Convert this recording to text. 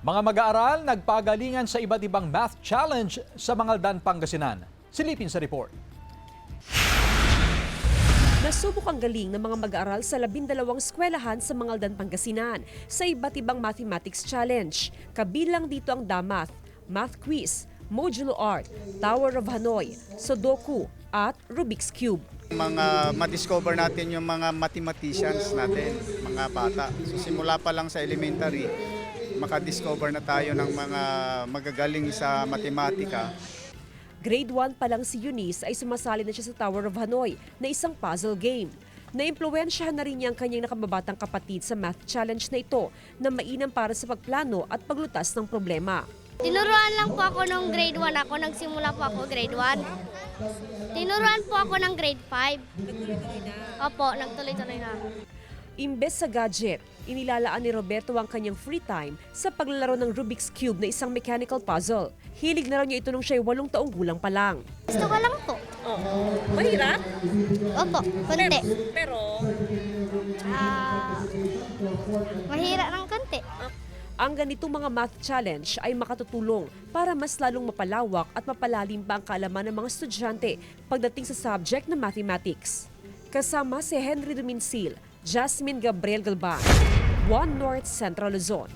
Mga mag-aaral nagpagalingan sa iba't ibang math challenge sa Mangaldan, Pangasinan. Silipin sa report. Nasubok ang galing ng mga mag-aaral sa 12 eskwelahan sa Mangaldan, Pangasinan sa iba't ibang mathematics challenge. Kabilang dito ang DAMath, Math Quiz, Modulo Art, Tower of Hanoi, Sudoku at Rubik's Cube. Ma-discover natin yung mga mathematicians natin, mga bata. So simula pa lang sa elementary, maka-discover na tayo ng mga magagaling sa matematika. Grade 1 pa lang si Eunice ay sumasali na siya sa Tower of Hanoi na isang puzzle game. Naimpluwensyahan na rin niya ang kanyang nakababatang kapatid sa math challenge na ito na mainam para sa pagplano at paglutas ng problema. Tinuruan lang po ako nung grade 1 ako, nagsimula po ako grade 1. Tinuruan po ako ng grade 5. Opo, nagtuloy-tuloy na. Imbes sa gadget, inilalaan ni Roberto ang kanyang free time sa paglalaro ng Rubik's Cube na isang mechanical puzzle. Hilig na raw niya ito nung siya'y 8 taong gulang pa lang. Gusto ko lang po. Mahirap? Opo, konti. Pero Mahirap ng konti. ang ganitong mga math challenge ay makatutulong para mas lalong mapalawak at mapalalim pa ang kaalaman ng mga estudyante pagdating sa subject na mathematics. Kasama si Henry Duminsil, Jasmine Gabriel Galban, One North Central Luzon.